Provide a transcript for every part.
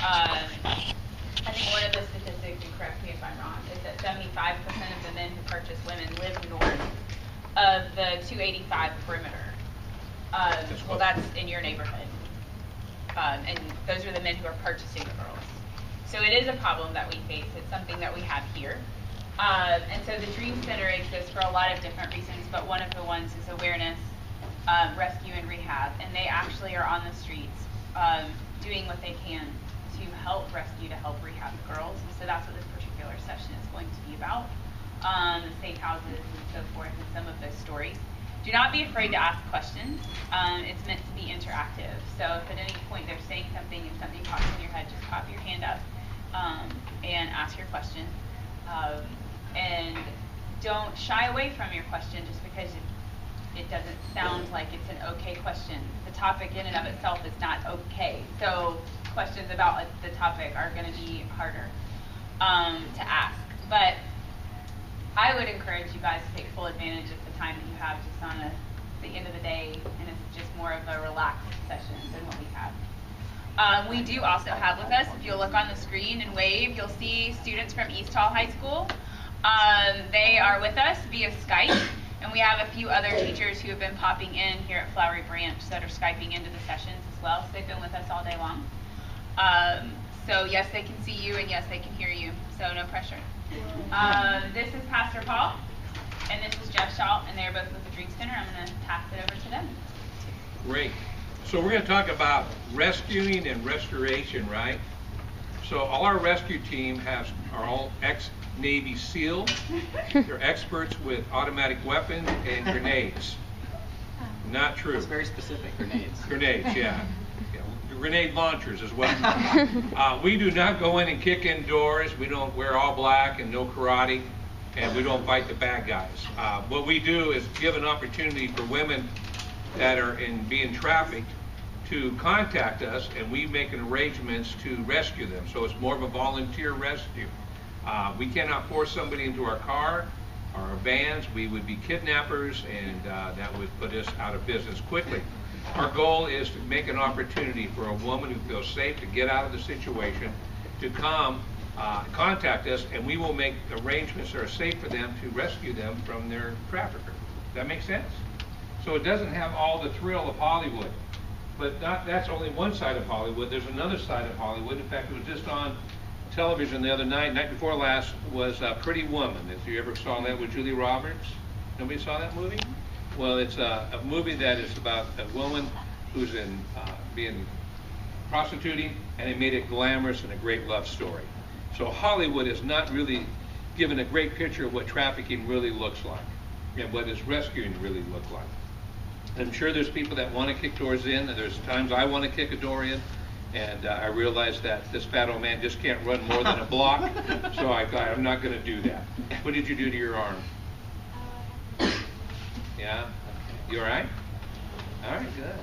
I think one of the statistics, and correct me if I'm wrong, is that 75% of the men who purchase women live north of the 285 perimeter. Well, that's in your neighborhood. And those are the men who are purchasing the girls. So it is a problem that we face. It's something that we have here. And so the Dream Center exists for a lot of different reasons, but one of the ones is awareness, rescue, and rehab. And they actually are on the streets doing what they can to help rescue, to help rehab the girls. And so that's what this particular session is going to be about. The safe houses and so forth, and some of those stories. Do not be afraid to ask questions. It's meant to be interactive. So if at any point they're saying something and something pops in your head, just pop your hand up and ask your question. And don't shy away from your question just because it doesn't sound like it's an okay question. The topic in and of itself is not okay. So questions about the topic are going to be harder to ask. But I would encourage you guys to take full advantage of the time that you have just on the end of the day, and it's just more of a relaxed session than what we have. We do also have with us, if you'll look on the screen and wave, you'll see students from East Hall High School. They are with us via Skype, and we have a few other teachers who have been popping in here at Flowery Branch that are Skyping into the sessions as well, so they've been with us all day long. So yes, they can see you, and yes, they can hear you, so no pressure. This is Pastor Paul, and this is Jeff Schalt, and they're both with the Dream Center. I'm going to pass it over to them. Great. So we're going to talk about rescuing and restoration, right? So all our rescue team are all ex-Navy SEAL. They're experts with automatic weapons and grenades. Not true. That's very specific, grenades. Grenades, yeah. Grenade launchers as well. We do not go in and kick in doors. We don't wear all black and no karate, and we don't fight the bad guys. What we do is give an opportunity for women that are being trafficked to contact us, and we make arrangements to rescue them. So it's more of a volunteer rescue. We cannot force somebody into our car or our vans. We would be kidnappers, and that would put us out of business quickly. Our goal is to make an opportunity for a woman who feels safe to get out of the situation, to come contact us, and we will make arrangements that are safe for them to rescue them from their trafficker. Does that make sense? So it doesn't have all the thrill of Hollywood, but that's only one side of Hollywood. There's another side of Hollywood. In fact, it was just on television the other night before last, was Pretty Woman. If you ever saw that with Julia Roberts. Nobody saw that movie? Well, it's a movie that is about a woman who's being prostituting, and they made it glamorous and a great love story. So Hollywood is not really given a great picture of what trafficking really looks like and what does rescuing really look like. I'm sure there's people that want to kick doors in, and there's times I want to kick a door in, and I realize that this fat old man just can't run more than a block, so I thought, I'm not going to do that. What did you do to your arm? Yeah? You all right? All right, good.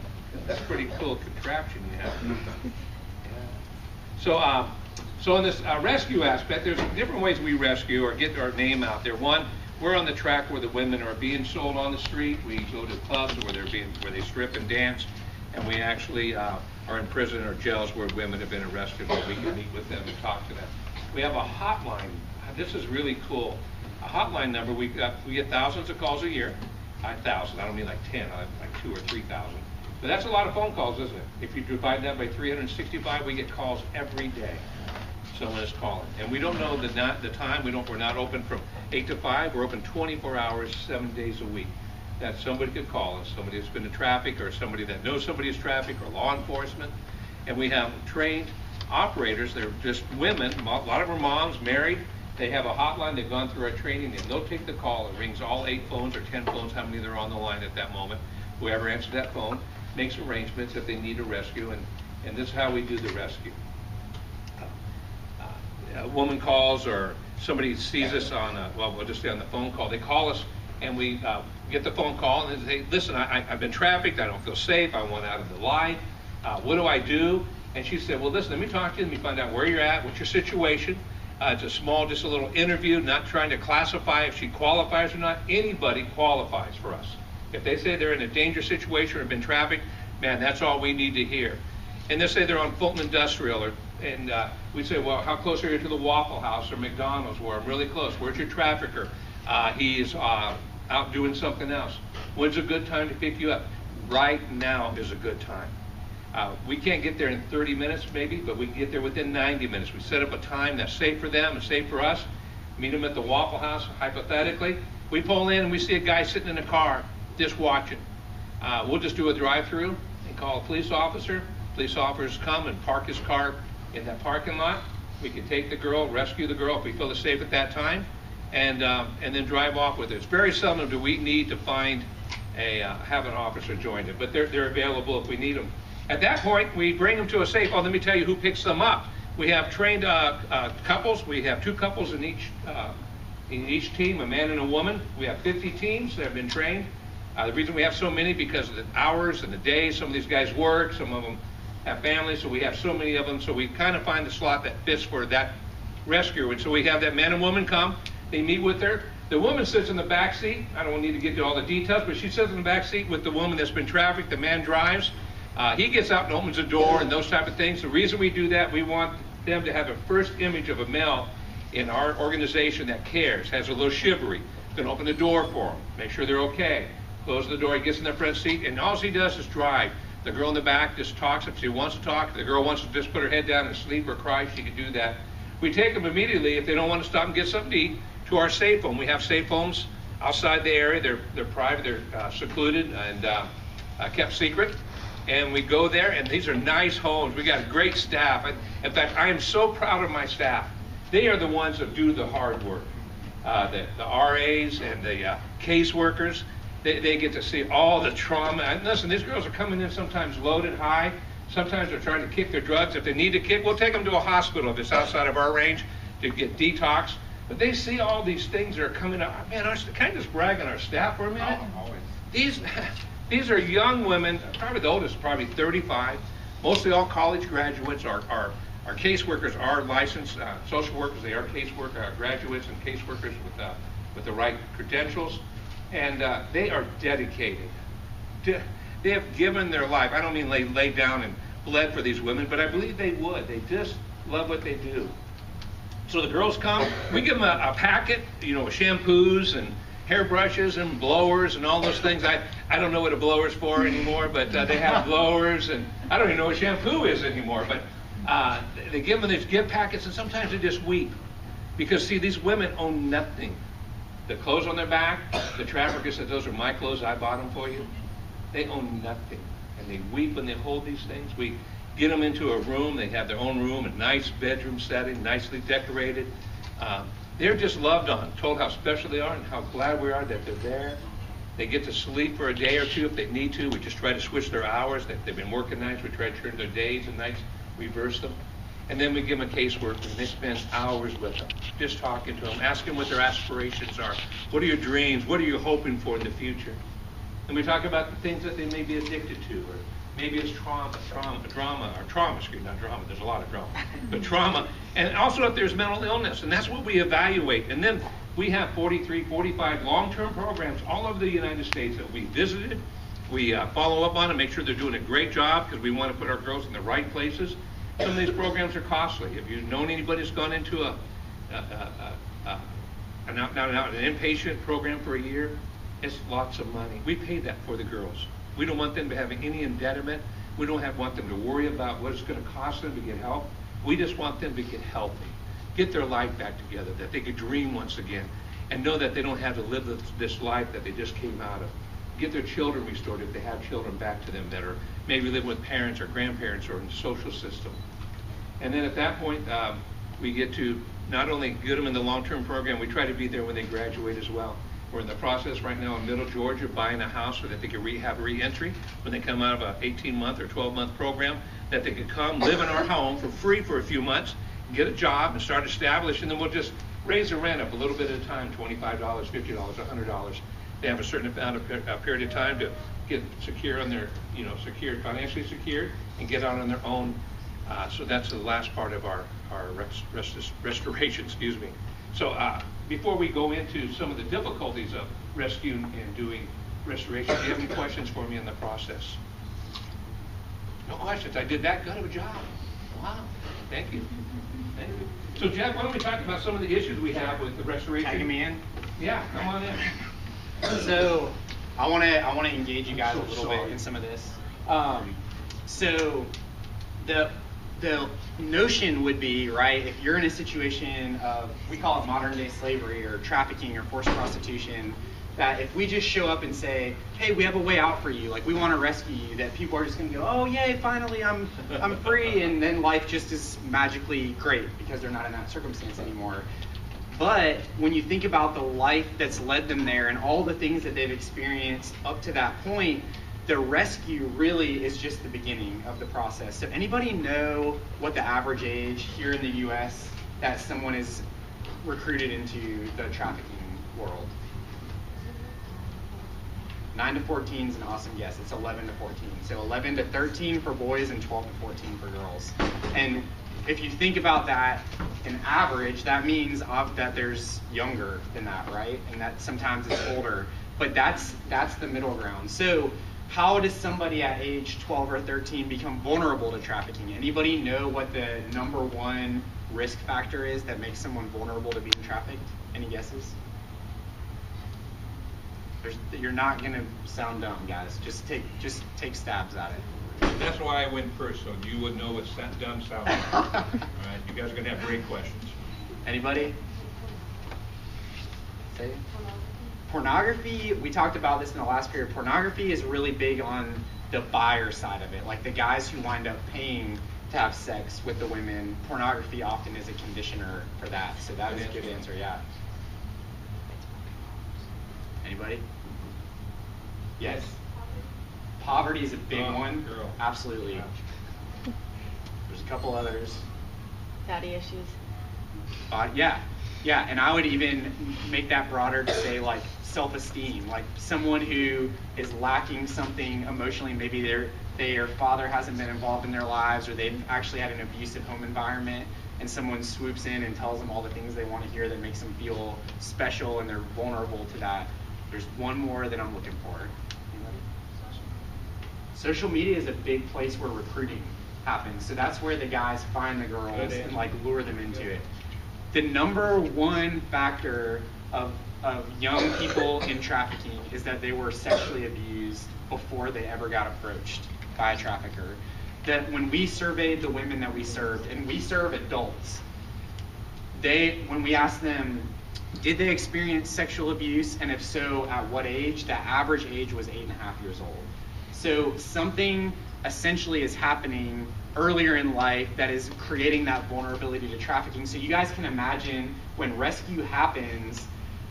That's a pretty cool contraption you have. Yeah. So in this rescue aspect, there's different ways we rescue or get our name out there. One, we're on the track where the women are being sold on the street. We go to clubs where they strip and dance, and we actually are in prison or jails where women have been arrested, where we can meet with them and talk to them. We have a hotline. This is really cool. A hotline number. We get thousands of calls a year. 1,000. I don't mean like 10. Like 2,000 or 3,000. But that's a lot of phone calls, isn't it? If you divide that by 365, we get calls every day. Someone is calling, and we don't know the time. We're not open from 8 to 5. We're open 24 hours, 7 days a week. That somebody could call us, somebody that's been to traffic, or somebody that knows somebody is traffic, or law enforcement. And we have trained operators. They're just women. A lot of them are moms, married. They have a hotline. They've gone through our training, and they'll take the call. It rings all 8 phones or 10 phones, how many they're on the line at that moment. Whoever answers that phone makes arrangements if they need a rescue, and this is how we do the rescue. A woman calls, or somebody sees us on we'll just say on the phone call. They call us, and we get the phone call, and they say, listen, I've been trafficked. I don't feel safe. I want out of the line. What do I do? And she said, well, listen, let me talk to you. Let me find out where you're at, what's your situation. It's just a little interview, not trying to classify if she qualifies or not. Anybody qualifies for us. If they say they're in a dangerous situation or been trafficked, man, that's all we need to hear. And they say they're on Fulton Industrial, or and we say, well, how close are you to the Waffle House or McDonald's? Where I'm really close. Where's your trafficker? He's out doing something else. When's a good time to pick you up? Right now is a good time. We can't get there in 30 minutes maybe, but we can get there within 90 minutes. We set up a time that's safe for them and safe for us. Meet them at the Waffle House, hypothetically. We pull in and we see a guy sitting in a car just watching. We'll just do a drive-through and call a police officer. Police officers come and park his car in that parking lot. We can take the girl, rescue the girl if we feel it's safe at that time, and then drive off with her. It's very seldom do we need to find have an officer join it, but they're available if we need them. At that point, we bring them to a safe. Oh, let me tell you who picks them up. We have trained couples. We have 2 couples in each team, a man and a woman. We have 50 teams that have been trained. The reason we have so many because of the hours and the days. Some of these guys work, some of them have families, so we have so many of them. So we kind of find the slot that fits for that rescue. And so we have that man and woman come. They meet with her. The woman sits in the back seat. I don't need to get to all the details, but she sits in the back seat with the woman that's been trafficked. The man drives. He gets out and opens the door and those type of things. The reason we do that, we want them to have a first image of a male in our organization that cares, has a little chivalry. Then open the door for them, make sure they're okay. Close the door, he gets in the front seat, and all he does is drive. The girl in the back just talks if she wants to talk. If the girl wants to just put her head down and sleep or cry, she can do that. We take them immediately, if they don't want to stop and get something to eat, to our safe home. We have safe homes outside the area. They're private, they're secluded and kept secret. And we go there, and these are nice homes. We got a great staff. In fact, I am so proud of my staff. They are the ones that do the hard work. The RAs and the caseworkers, they get to see all the trauma. And listen, these girls are coming in sometimes loaded high. Sometimes they're trying to kick their drugs. If they need to kick, we'll take them to a hospital if it's outside of our range to get detox. But they see all these things that are coming up. Man, can I just brag on our staff for a minute? Always. These are young women, probably the oldest, probably 35. Mostly all college graduates. Our caseworkers are licensed social workers. They are caseworker graduates and caseworkers with the right credentials, and they are dedicated. They have given their life. I don't mean laid down and bled for these women, but I believe they would. They just love what they do. So the girls come. We give them a packet, with shampoos and hairbrushes and blowers and all those things. I don't know what a blower's for anymore, but they have blowers, and I don't even know what shampoo is anymore. But they give them these gift packets, and sometimes they just weep because, see, these women own nothing. The clothes on their back, the trafficker said, "Those are my clothes. I bought them for you." They own nothing, and they weep when they hold these things. We get them into a room. They have their own room, a nice bedroom setting, nicely decorated. They're just loved on, told how special they are and how glad we are that they're there. They get to sleep for a day or two if they need to. We just try to switch their hours. They've been working nights. We try to turn their days and nights, reverse them. And then we give them a caseworker, and they spend hours with them, just talking to them, asking what their aspirations are. What are your dreams? What are you hoping for in the future? And we talk about the things that they may be addicted to, or maybe it's trauma, there's a lot of drama, but trauma, and also if there's mental illness, and that's what we evaluate. And then we have 43, 45 long-term programs all over the United States that we visited. We follow up on and make sure they're doing a great job because we want to put our girls in the right places. Some of these programs are costly. If you've known anybody who's gone into an inpatient program for a year, it's lots of money. We pay that for the girls. We don't want them to have any indebtedness. We don't want them to worry about what it's going to cost them to get help. We just want them to get healthy, get their life back together, that they could dream once again, and know that they don't have to live this life that they just came out of. Get their children restored if they have children back to them that are maybe living with parents or grandparents or in the social system. And then at that point, we get to not only get them in the long-term program, we try to be there when they graduate as well. We're in the process right now in Middle Georgia buying a house so that they can have re-entry when they come out of an 18-month or 12-month program, that they could come live in our home for free for a few months, get a job and start establishing, and then we'll just raise the rent up a little bit at a time, $25, $50, $100. They have a certain amount of period of time to get secure on their, secured, financially secured, and get out on their own. So that's the last part of our restoration, excuse me. So before we go into some of the difficulties of rescuing and doing restoration, do you have any questions for me in the process? No questions. I did that good of a job. Wow. Thank you. Thank you. So Jack, why don't we talk about some of the issues we have with the restoration? Tagging me in. Yeah, come on in. So I want to engage you guys I'm a so little sorry. bit in some of this. So the notion would be, right, if you're in a situation of, we call it modern day slavery or trafficking or forced prostitution, that if we just show up and say, hey, we have a way out for you, like we want to rescue you, that people are just going to go, oh yay, finally I'm free, and then life just is magically great because they're not in that circumstance anymore. But when you think about the life that's led them there and all the things that they've experienced up to that point, the rescue really is just the beginning of the process. So anybody know what the average age here in the US that someone is recruited into the trafficking world? 9 to 14 is an awesome guess. It's 11 to 14. So 11 to 13 for boys and 12 to 14 for girls. And if you think about that in average, that means that there's younger than that, right? And that sometimes it's older. But that's the middle ground. So how does somebody at age 12 or 13 become vulnerable to trafficking? Anybody know what the number one risk factor is that makes someone vulnerable to being trafficked? Any guesses? You're not gonna sound dumb, guys. Just take stabs at it. That's why I went first, so you would know what dumb sounds like. All right, you guys are gonna have great questions. Anybody? Say it. Pornography, we talked about this in the last period. Pornography is really big on the buyer side of it, like the guys who wind up paying to have sex with the women. Pornography often is a conditioner for that, so that is a good answer, yeah. Anybody? Yes. Poverty is a big one. Girl. Absolutely. Yeah. There's a couple others. Daddy issues. Yeah, and I would even make that broader to say like self-esteem, like someone who is lacking something emotionally. Maybe their father hasn't been involved in their lives, or they've actually had an abusive home environment, and someone swoops in and tells them all the things they want to hear that makes them feel special, and they're vulnerable to that. There's one more that I'm looking for. Social media is a big place where recruiting happens. So that's where the guys find the girls and like lure them into it. The number one factor of young people in trafficking is that they were sexually abused before they ever got approached by a trafficker. That when we surveyed the women that we served, and we serve adults, when we asked them, did they experience sexual abuse, and if so, at what age? The average age was 8.5 years old. So something essentially is happening earlier in life that is creating that vulnerability to trafficking. So you guys can imagine when rescue happens,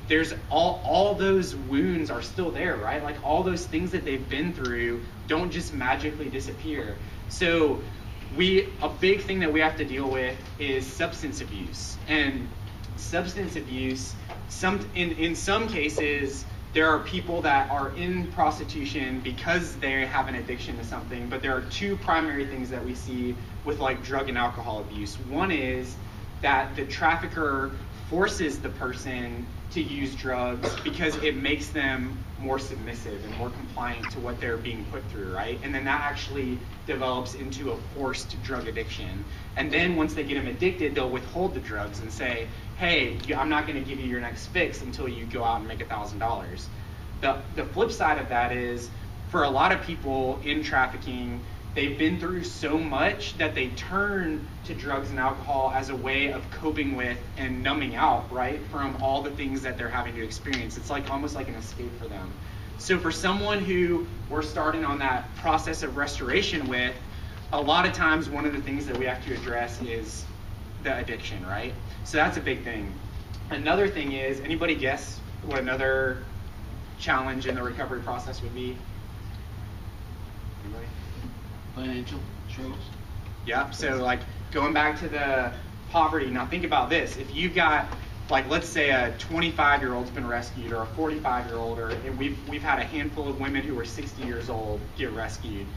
there's all those wounds are still there, right? Like all those things that they've been through don't just magically disappear. So a big thing that we have to deal with is substance abuse. And substance abuse, in some cases, there are people that are in prostitution because they have an addiction to something, but there are two primary things that we see with like drug and alcohol abuse. One is that the trafficker forces the person to use drugs because it makes them more submissive and more compliant to what they're being put through, right? And then that actually develops into a forced drug addiction. And then once they get them addicted, they'll withhold the drugs and say, hey, I'm not gonna give you your next fix until you go out and make $1,000. The flip side of that is, for a lot of people in trafficking, they've been through so much that they turn to drugs and alcohol as a way of coping with and numbing out, right, from all the things that they're having to experience. It's like almost like an escape for them. So for someone who we're starting on that process of restoration with, a lot of times one of the things that we have to address is the addiction, right? So that's a big thing. Another thing is, anybody guess what another challenge in the recovery process would be? Anybody? Financial struggles. Yep, so like going back to the poverty, now think about this. If you've got, like, let's say a 25-year-old's been rescued, or a 45-year-old, and we've had a handful of women who are 60 years old get rescued.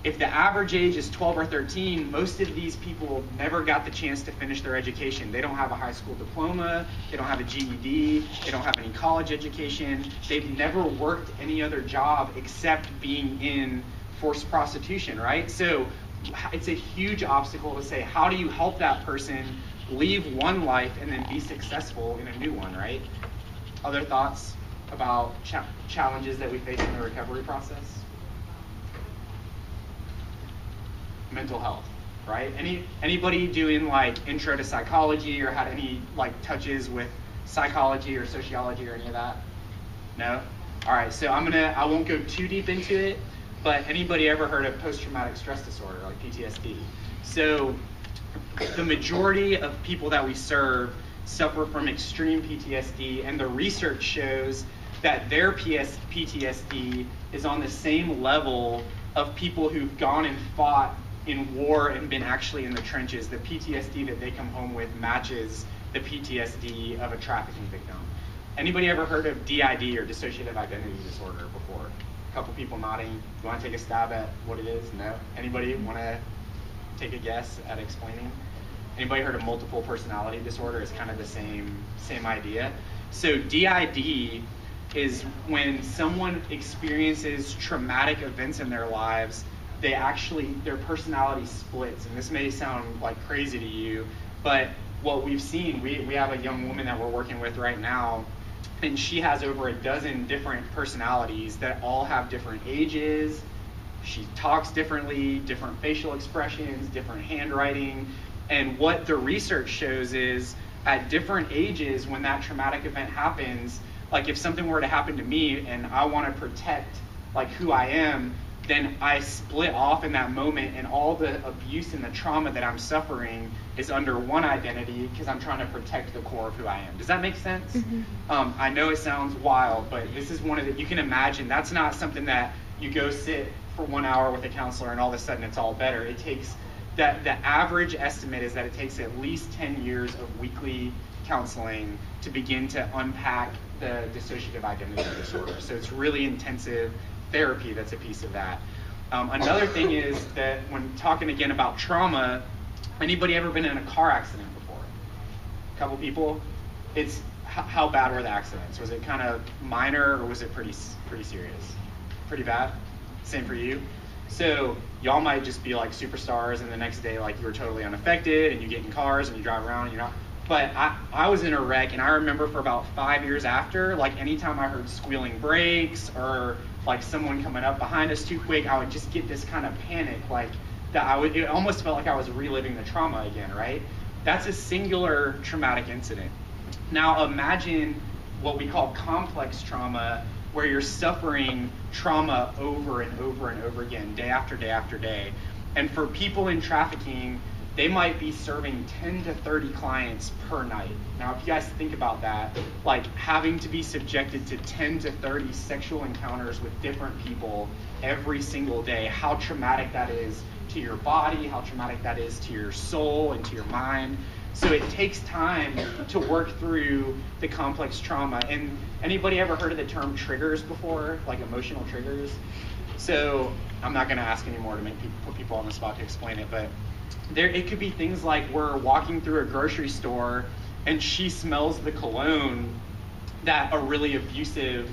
If the average age is 12 or 13, most of these people never got the chance to finish their education. They don't have a high school diploma, they don't have a GED, they don't have any college education, they've never worked any other job except being in forced prostitution, right? So it's a huge obstacle to say, how do you help that person leave one life and then be successful in a new one, right? Other thoughts about challenges that we face in the recovery process? Mental health, right? Anybody doing like intro to psychology or had any like touches with psychology or sociology or any of that? No? All right, so I won't go too deep into it, but anybody ever heard of post-traumatic stress disorder, like PTSD? So the majority of people that we serve suffer from extreme PTSD, and the research shows that their PTSD is on the same level of people who've gone and fought in war and been actually in the trenches. The PTSD that they come home with matches the PTSD of a trafficking victim. Anybody ever heard of DID, or dissociative identity disorder, before? A couple people nodding. You want to take a stab at what it is? No? Anybody want to take a guess at explaining? Anybody heard of multiple personality disorder? It's kind of the same idea. So DID is when someone experiences traumatic events in their lives, their personality splits. And this may sound like crazy to you, but what we've seen, we have a young woman that we're working with right now, and she has over a dozen different personalities that all have different ages. She talks differently, different facial expressions, different handwriting. And what the research shows is at different ages, when that traumatic event happens, like if something were to happen to me and I want to protect like who I am, then I split off in that moment, and all the abuse and the trauma that I'm suffering is under one identity because I'm trying to protect the core of who I am. Does that make sense? Mm-hmm. I know it sounds wild, but this is one of the, you can imagine, that's not something that you go sit for 1 hour with a counselor and all of a sudden it's all better. It takes, the average estimate is that it takes at least 10 years of weekly counseling to begin to unpack the dissociative identity disorder. So it's really intensive therapy that's a piece of that. Another thing is that when talking again about trauma, anybody ever been in a car accident before? A couple people? It's how bad were the accidents? Was it kind of minor, or was it pretty serious? Pretty bad? Same for you? So y'all might just be like superstars, and the next day like you were totally unaffected, and you get in cars and you drive around and you're not. But I was in a wreck, and I remember for about 5 years after, like anytime I heard squealing brakes or like someone coming up behind us too quick, I would just get this kind of panic, like that it almost felt like I was reliving the trauma again, right? That's a singular traumatic incident. Now imagine what we call complex trauma, where you're suffering trauma over and over and over again, day after day after day. And for people in trafficking, they might be serving 10 to 30 clients per night. Now, if you guys think about that, like having to be subjected to 10 to 30 sexual encounters with different people every single day, how traumatic that is to your body, how traumatic that is to your soul and to your mind. So it takes time to work through the complex trauma. And anybody ever heard of the term triggers before, like emotional triggers? So I'm not gonna ask anymore to put people on the spot to explain it, but it could be things like we're walking through a grocery store and she smells the cologne that a really abusive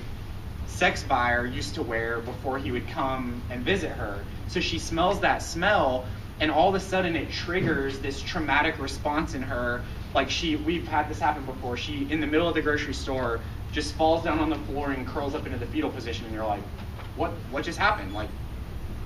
sex buyer used to wear before he would come and visit her. So she smells that smell, and all of a sudden it triggers this traumatic response in her. Like we've had this happen before. She, in the middle of the grocery store, just falls down on the floor and curls up into the fetal position, and you're like, what just happened? Like,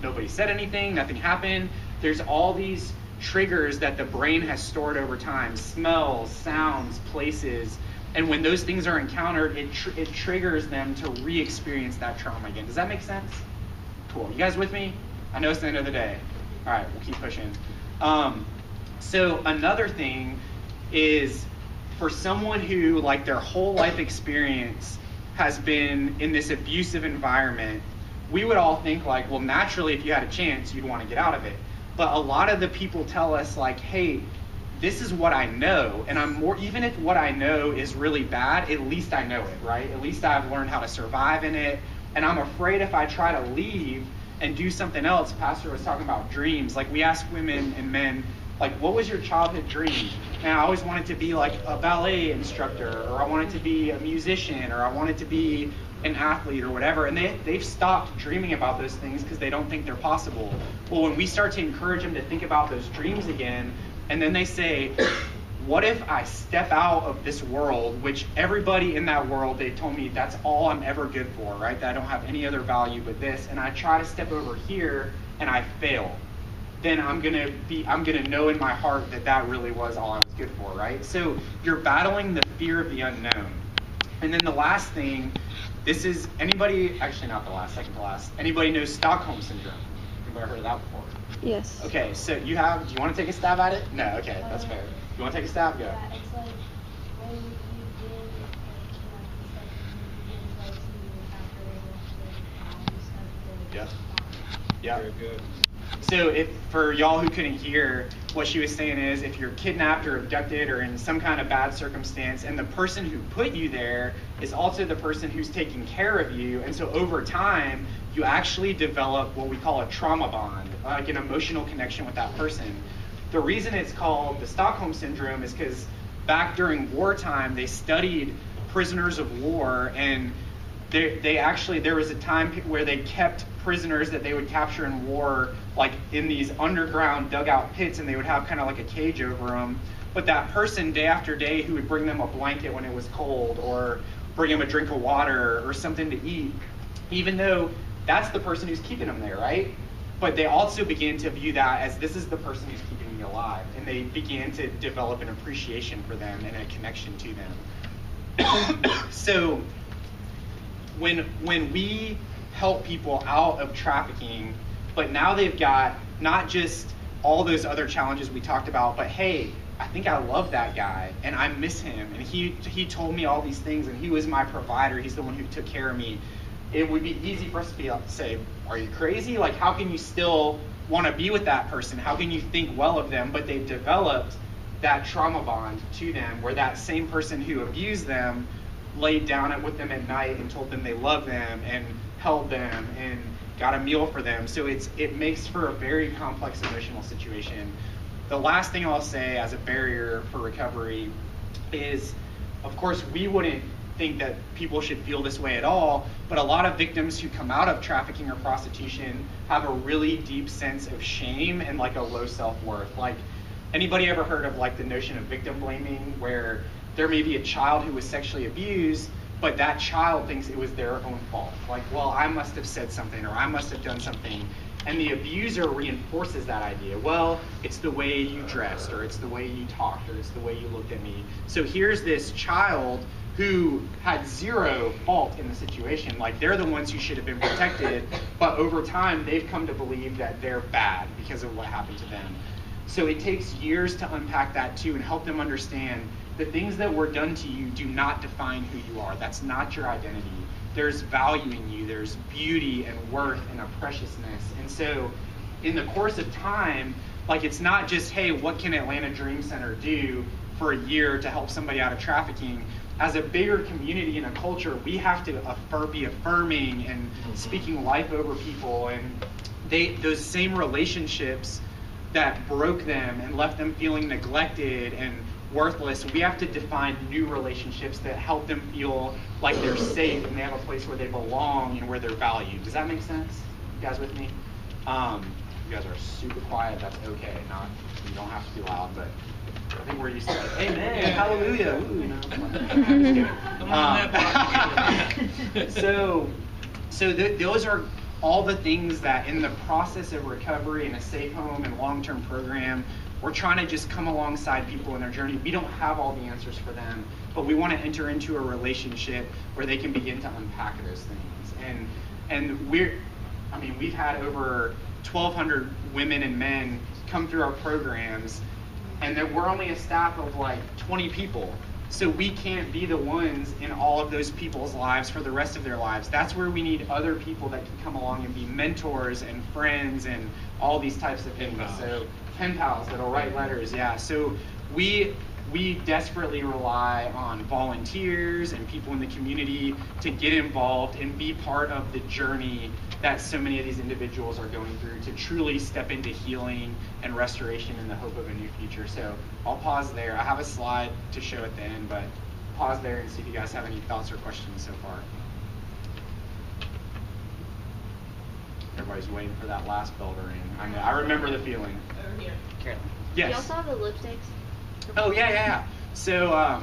nobody said anything, nothing happened. There's all these triggers that the brain has stored over time, smells, sounds, places, and when those things are encountered, it triggers them to re-experience that trauma again. Does that make sense? Cool. You guys with me? I know it's the end of the day. All right, we'll keep pushing. So another thing is, for someone who, like, their whole life experience has been in this abusive environment, we would all think like, well, naturally, if you had a chance, you'd want to get out of it. But a lot of the people tell us like, hey, this is what I know, and even if what I know is really bad, at least I know it, right? At least I've learned how to survive in it, and I'm afraid if I try to leave and do something else. Pastor was talking about dreams. Like, we ask women and men, like, what was your childhood dream? And I always wanted to be like a ballet instructor, or I wanted to be a musician, or I wanted to be an athlete or whatever, and they've stopped dreaming about those things because they don't think they're possible. Well, when we start to encourage them to think about those dreams again, and then they say, what if I step out of this world, which everybody in that world, they told me that's all I'm ever good for, right? That I don't have any other value but this, and I try to step over here and I fail. Then I'm gonna know in my heart that that really was all I was good for, right? So you're battling the fear of the unknown. And then the last thing, this is, anybody, actually not the last, second to last, anybody knows Stockholm Syndrome? Anybody heard of that before? Yes. Okay, so do you want to take a stab at it? No, okay, that's fair. You want to take a stab? Go. Yeah, it's like when you did, like, you know, you said you Yeah. Very good. So if, for y'all who couldn't hear, what she was saying is if you're kidnapped or abducted or in some kind of bad circumstance, and the person who put you there is also the person who's taking care of you, and so over time, you actually develop what we call a trauma bond, like an emotional connection with that person. The reason it's called the Stockholm Syndrome is because back during wartime, they studied prisoners of war, and there was a time where they kept prisoners that they would capture in war, like in these underground dugout pits, and they would have kind of like a cage over them. But that person, day after day, who would bring them a blanket when it was cold, or bring them a drink of water or something to eat, even though that's the person who's keeping them there, right? But they also began to view that as this is the person who's keeping me alive, and they began to develop an appreciation for them and a connection to them. So when we help people out of trafficking, but now they've got not just all those other challenges we talked about, but hey, I think I love that guy and I miss him, and he told me all these things, and he was my provider, he's the one who took care of me. It would be easy for us to be able to say, are you crazy? Like, how can you still want to be with that person? How can you think well of them? But they've developed that trauma bond to them, where that same person who abused them laid down with them at night and told them they loved them and held them and got a meal for them. So it makes for a very complex emotional situation. The last thing I'll say as a barrier for recovery is, of course, we wouldn't think that people should feel this way at all, but a lot of victims who come out of trafficking or prostitution have a really deep sense of shame and like a low self-worth. Like, anybody ever heard of like the notion of victim blaming, where there may be a child who was sexually abused, but that child thinks it was their own fault. Like, well, I must have said something, or I must have done something. And the abuser reinforces that idea. Well, it's the way you dressed, or it's the way you talked, or it's the way you looked at me. So here's this child who had zero fault in the situation. Like, they're the ones who should have been protected, but over time, they've come to believe that they're bad because of what happened to them. So it takes years to unpack that too and help them understand the things that were done to you do not define who you are. That's not your identity. There's value in you. There's beauty and worth and a preciousness. And so in the course of time, like, it's not just, hey, what can Atlanta Dream Center do for a year to help somebody out of trafficking? As a bigger community and a culture, we have to be affirming and speaking life over people. And those same relationships that broke them and left them feeling neglected and worthless, we have to define new relationships that help them feel like they're safe and they have a place where they belong and where they're valued. Does that make sense? You guys with me? You guys are super quiet. That's okay. You don't have to be loud, but I think we're used to it. Amen. Yeah. Hallelujah. Ooh, no, I'm just kidding. Those are all the things that in the process of recovery in a safe home and long-term program, we're trying to just come alongside people in their journey. We don't have all the answers for them, but we want to enter into a relationship where they can begin to unpack those things. And we've had over 1,200 women and men come through our programs, and that we're only a staff of like 20 people. So we can't be the ones in all of those people's lives for the rest of their lives. That's where we need other people that can come along and be mentors and friends and all these types of things. So pen pals that'll write letters, yeah. So we desperately rely on volunteers and people in the community to get involved and be part of the journey that so many of these individuals are going through to truly step into healing and restoration in the hope of a new future. So I'll pause there. I have a slide to show at the end, but pause there and see if you guys have any thoughts or questions so far. everybody's waiting for that last bell to ring. I remember the feeling. Over here. Carolyn. You Yes. also have the lipsticks? Oh, yeah. So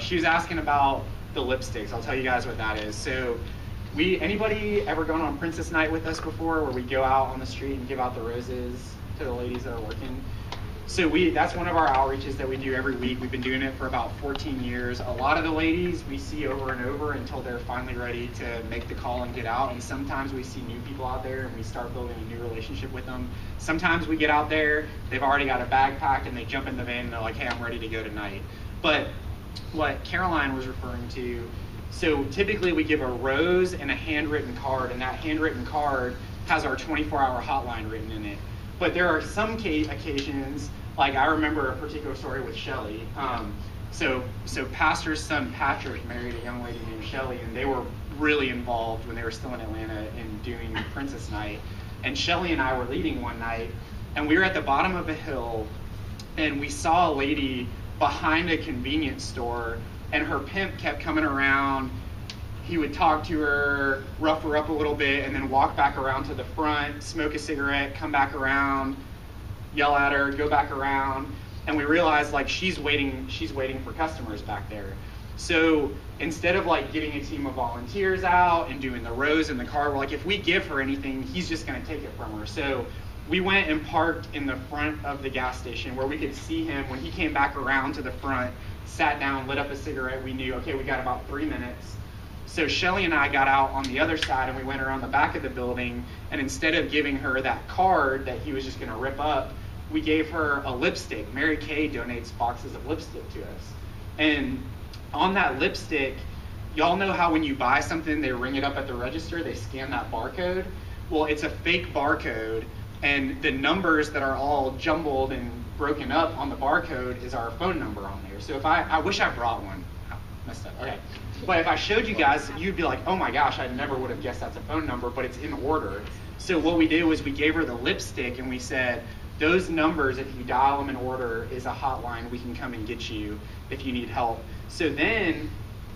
she was asking about the lipsticks. I'll tell you guys what that is. So anybody ever gone on Princess Night with us before, where we go out on the street and give out the roses to the ladies that are working? So that's one of our outreaches that we do every week. We've been doing it for about 14 years. A lot of the ladies we see over and over until they're finally ready to make the call and get out. And sometimes we see new people out there and we start building a new relationship with them. Sometimes we get out there, they've already got a bag packed and they jump in the van and they're like, hey, I'm ready to go tonight. But what Caroline was referring to, so typically we give a rose and a handwritten card, and that handwritten card has our 24-hour hotline written in it. But there are some occasions, like I remember a particular story with Shelly. So pastor's son Patrick married a young lady named Shelly, and they were really involved when they were still in Atlanta in doing Princess Night. And Shelly and I were leading one night, and we were at the bottom of a hill, and we saw a lady behind a convenience store, and her pimp kept coming around. He would talk to her, rough her up a little bit, and then walk back around to the front, smoke a cigarette, come back around, yell at her, go back around. And we realized like she's waiting for customers back there. So instead of like getting a team of volunteers out and doing the rows in the car, we're like, if we give her anything, he's just gonna take it from her. So we went and parked in the front of the gas station where we could see him when he came back around to the front, sat down, lit up a cigarette. We knew, okay, we got about 3 minutes. So Shelly and I got out on the other side and we went around the back of the building, and instead of giving her that card that he was just gonna rip up, we gave her a lipstick. Mary Kay donates boxes of lipstick to us. And on that lipstick, y'all know how when you buy something, they ring it up at the register, they scan that barcode? Well, it's a fake barcode, and the numbers that are all jumbled and broken up on the barcode is our phone number on there. So if I wish I brought one. Oh, messed up. Okay. But if I showed you guys, you'd be like, oh my gosh, I never would have guessed that's a phone number, but it's in order. So what we did was we gave her the lipstick and we said, those numbers, if you dial them in order, is a hotline. We can come and get you if you need help. So then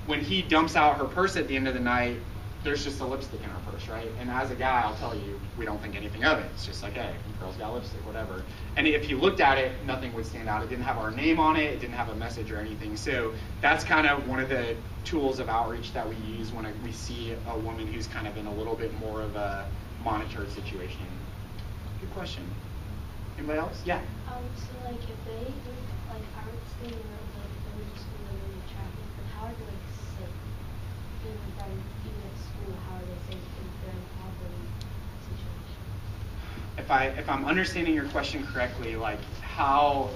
when he dumps out her purse at the end of the night, there's just a lipstick in her purse, right? And as a guy, I'll tell you, we don't think anything of it. It's just like, hey, girl's got lipstick, whatever. And if you looked at it, nothing would stand out. It didn't have our name on it. It didn't have a message or anything. So that's kind of one of the tools of outreach that we use when we see a woman who's kind of in a little bit more of a monitored situation. Good question. Anybody else? Yeah. So like if they like aren't staying around, like they were just going to the traffic, but how are they like safe? Even from even at school, how are they safe if they're in a poverty situation? If I'm understanding your question correctly, like how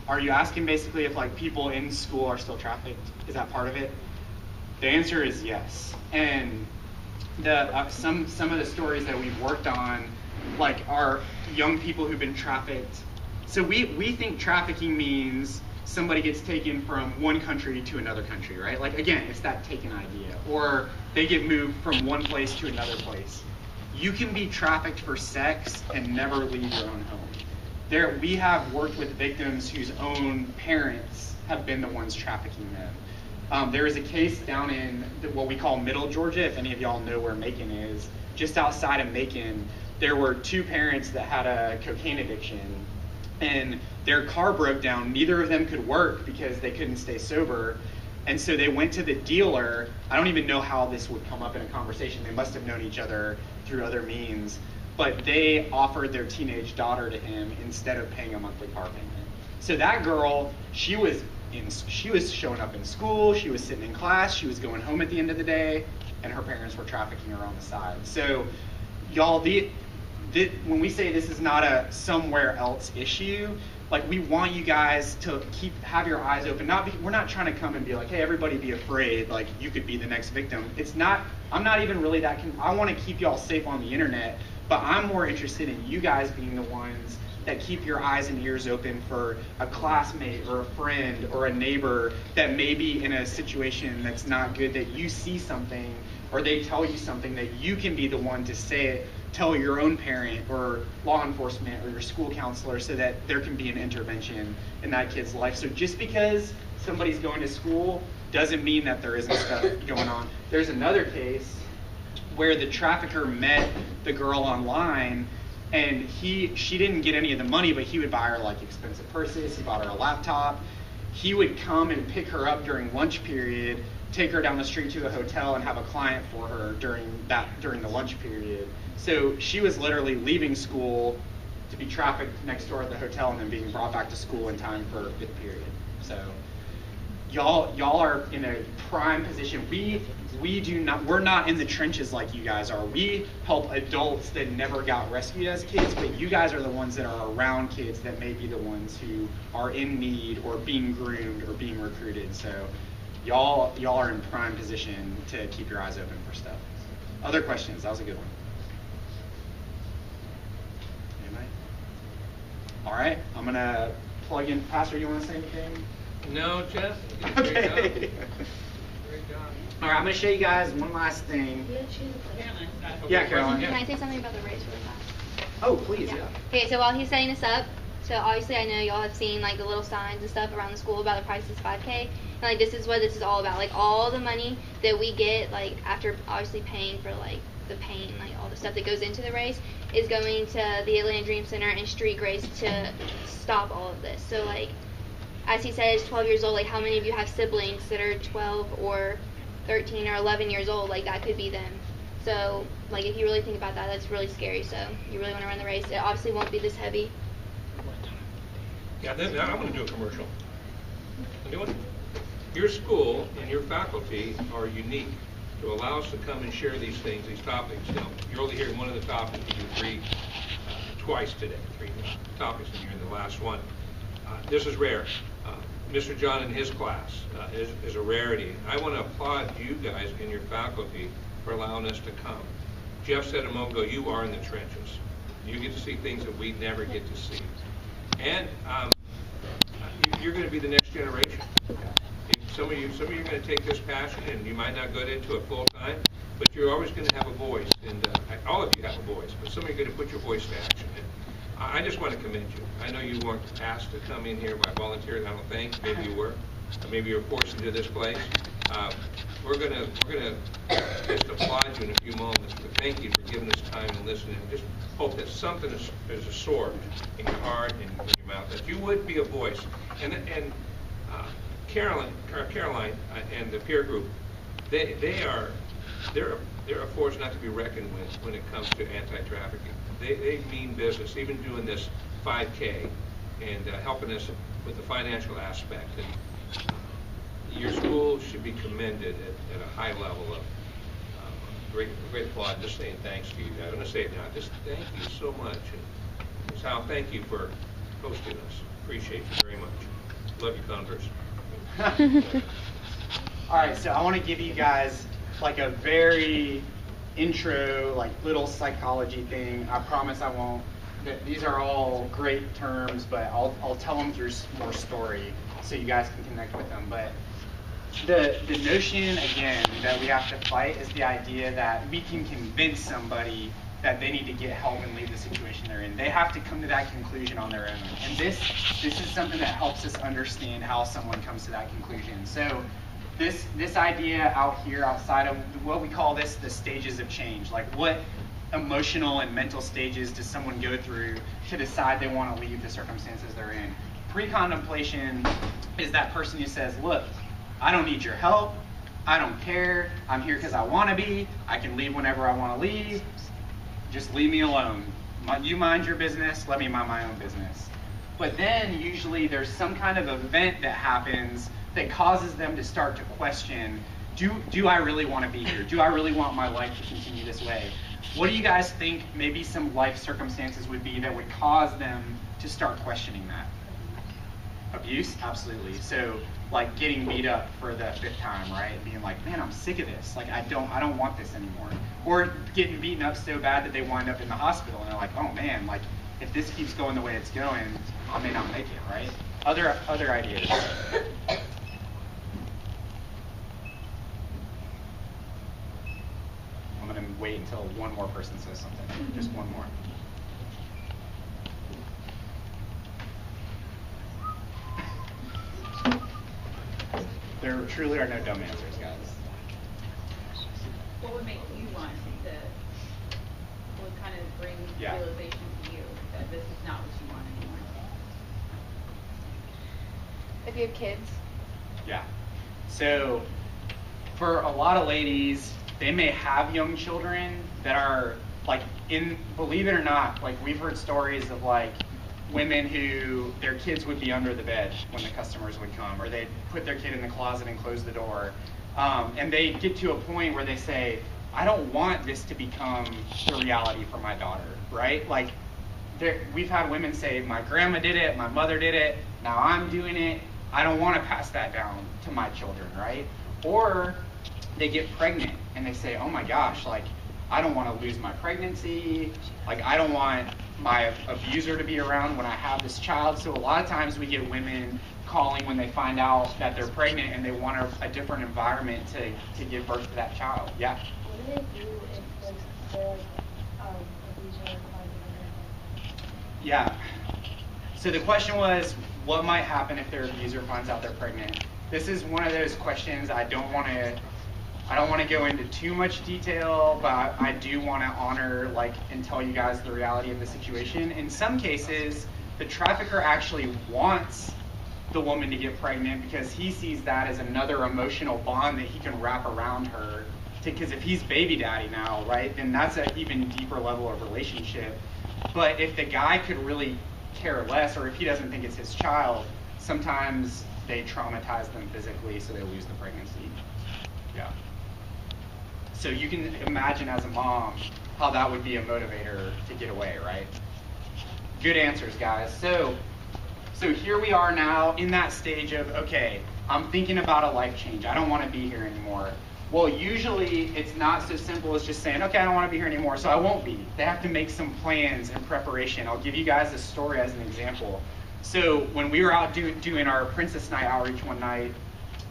are you asking basically if like people in school are still trafficked? Is that part of it? The answer is yes. And some of the stories that we've worked on, like are young people who've been trafficked. So we think trafficking means somebody gets taken from one country to another country, right? Like again, it's that taken idea. Or they get moved from one place to another place. You can be trafficked for sex and never leave your own home. We have worked with victims whose own parents have been the ones trafficking them. There is a case down in what we call Middle Georgia, if any of y'all know where Macon is. Just outside of Macon, there were two parents that had a cocaine addiction, and their car broke down. Neither of them could work because they couldn't stay sober. And so they went to the dealer. I don't even know how this would come up in a conversation. They must have known each other through other means. But they offered their teenage daughter to him instead of paying a monthly car payment. So that girl, she was showing up in school, she was sitting in class, she was going home at the end of the day, and her parents were trafficking her on the side. So y'all, when we say this is not a somewhere else issue, like we want you guys to have your eyes open. We're not trying to come and be like, hey, everybody be afraid, like you could be the next victim. I'm not even really that, I want to keep y'all safe on the internet, but I'm more interested in you guys being the ones that keep your eyes and ears open for a classmate or a friend or a neighbor that may be in a situation that's not good, that you see something or they tell you something, that you can be the one to say it, tell your own parent or law enforcement or your school counselor so that there can be an intervention in that kid's life. So just because somebody's going to school doesn't mean that there isn't stuff going on. There's another case where the trafficker met the girl online, and she didn't get any of the money, but he would buy her like expensive purses, he bought her a laptop. He would come and pick her up during lunch period, take her down the street to the hotel, and have a client for her during the lunch period. So she was literally leaving school to be trafficked next door at the hotel and then being brought back to school in time for fifth period. So y'all are in a prime position. We're not in the trenches like you guys are. We help adults that never got rescued as kids, but you guys are the ones that are around kids that may be the ones who are in need or being groomed or being recruited. So y'all are in prime position to keep your eyes open for stuff. Other questions? That was a good one. Anybody? All right, I'm gonna plug in. Pastor, you want to say anything? No, Jeff? Okay. Great job. All right, I'm going to show you guys one last thing. We had to choose a place. Yeah, Caroline. Can I say something about the race really fast? Oh, please, yeah. Okay, so while he's setting this up, so obviously I know y'all have seen like the little signs and stuff around the school about the price is 5K. And like this is what this is all about. Like all the money that we get, like after obviously paying for like the paint, like all the stuff that goes into the race, is going to the Atlanta Dream Center and Street Grace to stop all of this. So like, as he said, he's 12 years old. Like, how many of you have siblings that are 12 or 13 or 11 years old? Like, that could be them. So, like, if you really think about that, that's really scary. So, you really want to run the race. It obviously won't be this heavy. Yeah, I'm going to do a commercial. You know what? Your school and your faculty are unique to allow us to come and share these things, these topics. You know, you're only hearing one of the topics, you do twice today, 3 topics, and you're in the last one. This is rare. Mr. John and his class is a rarity. I want to applaud you guys and your faculty for allowing us to come. Jeff said a moment ago, you are in the trenches. You get to see things that we never get to see. And you're going to be the next generation. Some of you are going to take this passion, and you might not go into it full time, but you're always going to have a voice. And all of you have a voice, but some of you are going to put your voice to action. I just want to commend you. I know you weren't asked to come in here by volunteers, I don't think. Maybe you were. Maybe you were forced into this place. We're gonna just applaud you in a few moments, but thank you for giving us time and listening. Just hope that something is a sword in your heart and in your mouth, that you would be a voice. And Caroline and the peer group, they're a force not to be reckoned with when it comes to anti-trafficking. They mean business, even doing this 5K and helping us with the financial aspect. And your school should be commended at a high level of great applaud. Just saying thanks to you guys. I'm going to say it now. Just thank you so much. And Sal, thank you for hosting us. Appreciate you very much. Love your Converse. All right, so I want to give you guys like a very intro, like little psychology thing. I promise I won't. These are all great terms, but I'll tell them through more story so you guys can connect with them. But the notion, again, that we have to fight is the idea that we can convince somebody that they need to get help and leave the situation they're in. They have to come to that conclusion on their own. And this is something that helps us understand how someone comes to that conclusion. So this idea out here outside of what we call the stages of change, like what emotional and mental stages does someone go through to decide they want to leave the circumstances they're in? Pre-contemplation is that person who says, look, I don't need your help, I don't care, I'm here because I want to be, I can leave whenever I want to leave, just leave me alone. You mind your business, let me mind my own business. But then usually there's some kind of event that happens that causes them to start to question, do I really want to be here? Do I really want my life to continue this way? What do you guys think maybe some life circumstances would be that would cause them to start questioning that? Abuse? Absolutely. So like getting beat up for the 5th time, right? Being like, man, I'm sick of this. Like I don't want this anymore. Or getting beaten up so bad that they wind up in the hospital and they're like, oh man, like if this keeps going the way it's going, I may not make it, right? Other ideas. I'm going to wait until one more person says something. Just one more. There truly are no dumb answers, guys. What would make you want to kind of bring Yeah. realization to you that this is not what you want anymore. If you have kids, Yeah. So for a lot of ladies, they may have young children that are like believe it or not, like we've heard stories of like women who their kids would be under the bed when the customers would come, or they'd put their kid in the closet and close the door. And they get to a point where they say, I don't want this to become the reality for my daughter, right? Like we've had women say, my grandma did it, my mother did it, now I'm doing it. I don't want to pass that down to my children, right? Or they get pregnant and they say, oh my gosh, like I don't want to lose my pregnancy. Like I don't want my abuser to be around when I have this child. So a lot of times we get women calling when they find out that they're pregnant and they want a different environment to give birth to that child. Yeah. What do they do if like they're abuser finds out? Yeah. So the question was, what might happen if their abuser finds out they're pregnant? This is one of those questions I don't want to go into too much detail, but I do want to honor and tell you guys the reality of the situation. In some cases, the trafficker actually wants the woman to get pregnant because he sees that as another emotional bond that he can wrap around her. Because if he's baby daddy now, right, then that's an even deeper level of relationship. But if the guy could really care less, or if he doesn't think it's his child, sometimes they traumatize them physically so they lose the pregnancy. Yeah. So you can imagine as a mom how that would be a motivator to get away, right? Good answers, guys. So here we are now in that stage of, okay, I'm thinking about a life change. I don't want to be here anymore. Well, usually it's not so simple as just saying, okay, I don't want to be here anymore, so I won't be. They have to make some plans and preparation. I'll give you guys a story as an example. So when we were out doing our Princess Night outreach one night,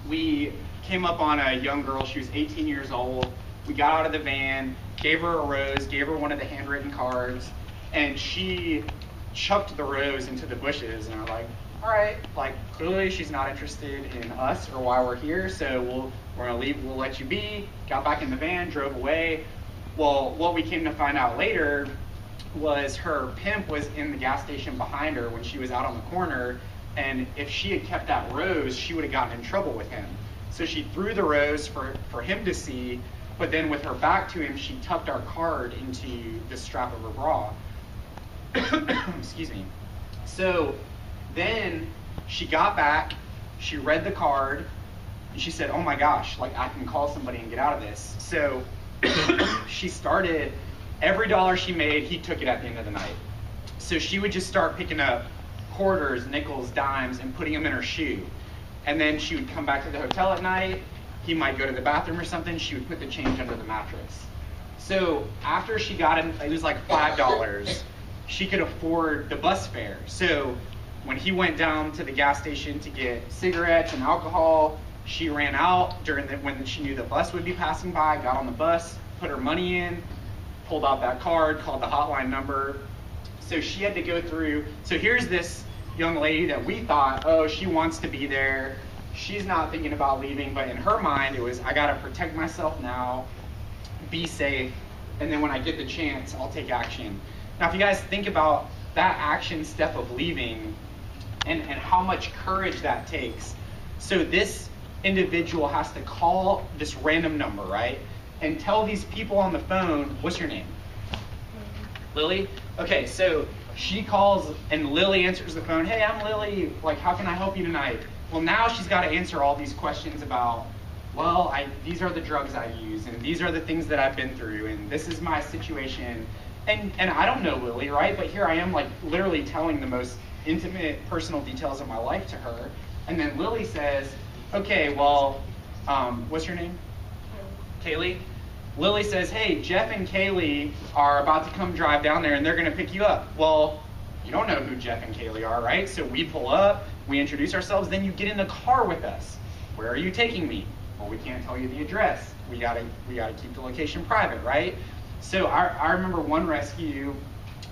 we came up on a young girl. She was 18 years old. We got out of the van, gave her a rose, gave her one of the handwritten cards, and she chucked the rose into the bushes. And I'm like, all right, clearly she's not interested in us or why we're here, so we're gonna leave, we'll let you be. Got back in the van, drove away. Well, what we came to find out later was her pimp was in the gas station behind her when she was out on the corner, and if she had kept that rose, she would have gotten in trouble with him. So she threw the rose for him to see, but then with her back to him, she tucked our card into the strap of her bra. Excuse me. So then she got back, she read the card, and she said, oh my gosh, I can call somebody and get out of this. So she started, every dollar she made, he took it at the end of the night. So she would just start picking up quarters, nickels, dimes, and putting them in her shoe. And then she would come back to the hotel at night, he might go to the bathroom or something, she would put the change under the mattress. So after she got it was like $5, she could afford the bus fare. So when he went down to the gas station to get cigarettes and alcohol, she ran out when she knew the bus would be passing by, got on the bus, put her money in, pulled out that card, called the hotline number. So she had to go through, so here's this young lady that we thought, oh, she wants to be there. She's not thinking about leaving, but in her mind, it was, I gotta protect myself now, be safe, and then when I get the chance, I'll take action. Now, if you guys think about that action step of leaving and how much courage that takes. So this individual has to call this random number, right? And tell these people on the phone, what's your name? Lily? Okay, so she calls and Lily answers the phone. Hey, I'm Lily. How can I help you tonight? Well, now she's got to answer all these questions about, well, these are the drugs I use, and these are the things that I've been through, and this is my situation. And I don't know Lily, right? But here I am, literally telling the most intimate, personal details of my life to her. And then Lily says, okay, well, what's your name? Kaylee. Lily says, hey, Jeff and Kaylee are about to come drive down there and they're going to pick you up. Well, you don't know who Jeff and Kaylee are, right? So we pull up, we introduce ourselves, then you get in the car with us. Where are you taking me? Well, we can't tell you the address. We gotta keep the location private, right? So I remember one rescue,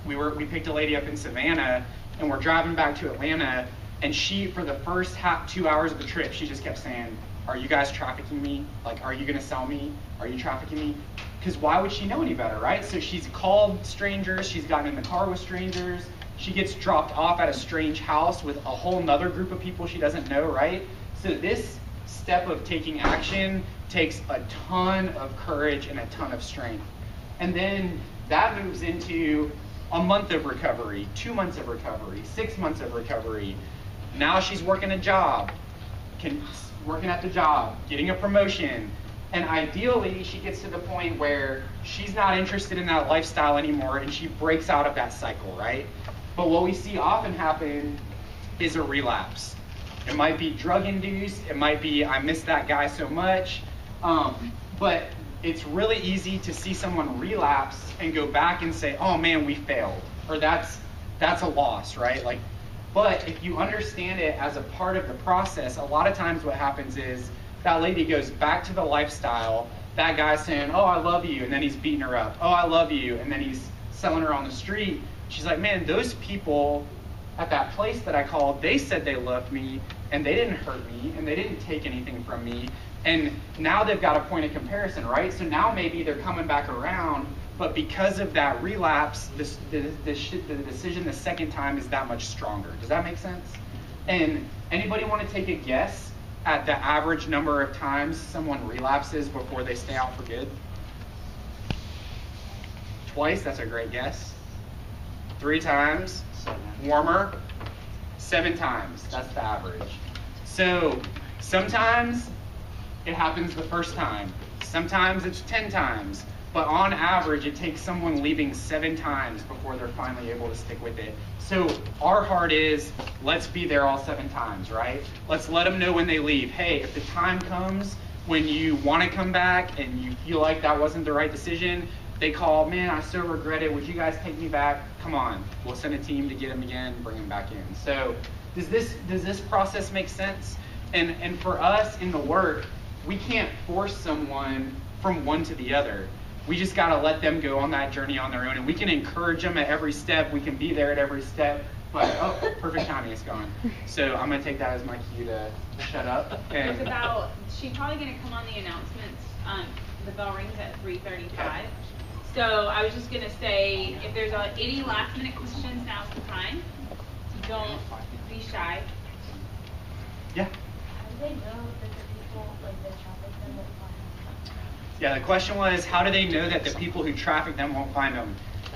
we picked a lady up in Savannah and we're driving back to Atlanta, and she, for the first 2 hours of the trip, she just kept saying, are you guys trafficking me? Like, are you gonna sell me? Are you trafficking me? Because why would she know any better, right? So she's called strangers, she's gotten in the car with strangers, she gets dropped off at a strange house with a whole nother group of people she doesn't know, right? So this step of taking action takes a ton of courage and a ton of strength. And then that moves into a month of recovery, 2 months of recovery, 6 months of recovery. Now she's working a job, working at the job, getting a promotion, and ideally she gets to the point where she's not interested in that lifestyle anymore and she breaks out of that cycle, right? But what we see often happen is a relapse. It might be drug induced, it might be I miss that guy so much, but it's really easy to see someone relapse and go back and say, oh man, we failed, or that's a loss, right? Like, but if you understand it as a part of the process, a lot of times what happens is that lady goes back to the lifestyle, that guy's saying, oh, I love you, and then he's beating her up. Oh, I love you, and then he's selling her on the street. She's like, man, those people at that place that I called, they said they loved me, and they didn't hurt me, and they didn't take anything from me. And now they've got a point of comparison, right? So now maybe they're coming back around, but because of that relapse, the decision the second time is that much stronger. Does that make sense? And anybody want to take a guess at the average number of times someone relapses before they stay out for good? Twice, that's a great guess. 3 times, warmer. 7 times, that's the average. So sometimes it happens the first time. Sometimes it's 10 times. But on average, it takes someone leaving 7 times before they're finally able to stick with it. So our heart is, let's be there all 7 times, right? Let's let them know when they leave. Hey, if the time comes when you want to come back and you feel like that wasn't the right decision, they call, man, I so regret it. Would you guys take me back? Come on. We'll send a team to get them again, bring them back in. So does this process make sense? And for us in the work, we can't force someone from one to the other. We just got to let them go on that journey on their own, and we can encourage them at every step. We can be there at every step. But oh, perfect timing, it's gone. So I'm gonna take that as my cue to shut up. It's about, she's probably gonna come on the announcements. The bell rings at 3:35. So I was just gonna say, if there's any last minute questions, now's the time. Don't be shy. Yeah. How do they know that the people, like, that traffic them won't find them? Yeah, the question was, how do they know that the people who traffic them won't find them?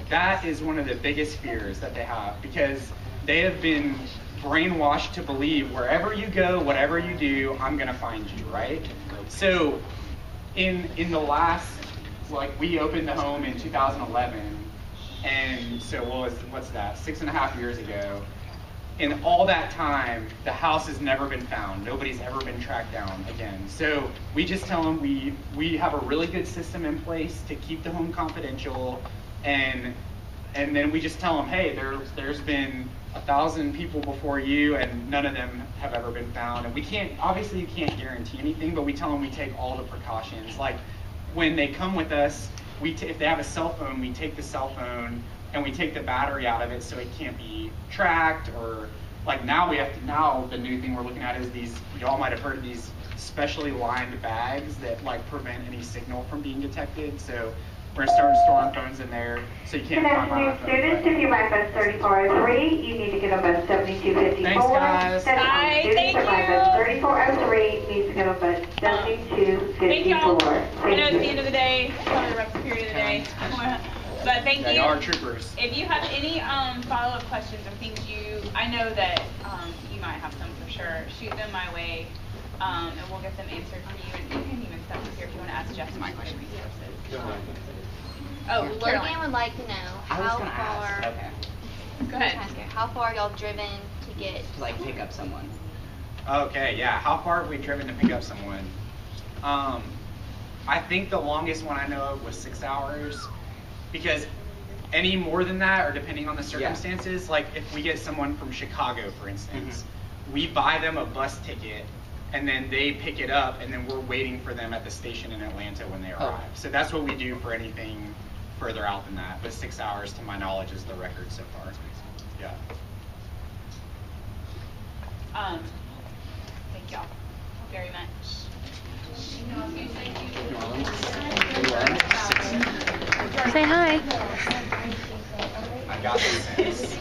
That is one of the biggest fears that they have, because they have been brainwashed to believe wherever you go, whatever you do, I'm gonna find you, right? So in the last, like, we opened the home in 2011, and so what's that, 6.5 years ago. In all that time, the house has never been found. Nobody's ever been tracked down again. So we just tell them we have a really good system in place to keep the home confidential, and then we just tell them, hey, there's been 1,000 people before you, and none of them have ever been found. And we can't, obviously you can't guarantee anything, but we tell them we take all the precautions. Like when they come with us, if they have a cell phone, we take the cell phone and we take the battery out of it so it can't be tracked, or like now the new thing we're looking at is these, y'all might have heard of these specially lined bags that like prevent any signal from being detected. So we're gonna start storing phones in there so you can't find my phone. Students, if you're by bus 3403, you need to get on bus 7254. Thanks, guys. Bye, Students thank are by you. bus 3403 needs to get on bus 7254. Thank y'all. I Thank know it's you. the end of the day, probably the rough period of the day. But thank They you. are troopers. If you have any follow-up questions or things I know that you might have some for sure, shoot them my way, and we'll get them answered for you. And you can even step up here if you want to ask Jeff some good resources. Oh, Logan Caroline. would like to know I was how gonna far. ask. Go ahead. How far y'all driven to get? Like pick up someone. Okay, yeah. How far have we driven to pick up someone? I think the longest one I know of was 6 hours, because any more than that, or depending on the circumstances, like if we get someone from Chicago, for instance, we buy them a bus ticket, and then they pick it up, and then we're waiting for them at the station in Atlanta when they arrive. So that's what we do for anything further out than that. But 6 hours, to my knowledge, is the record so far. Yeah. Thank y'all. very much. Say hi. I got this.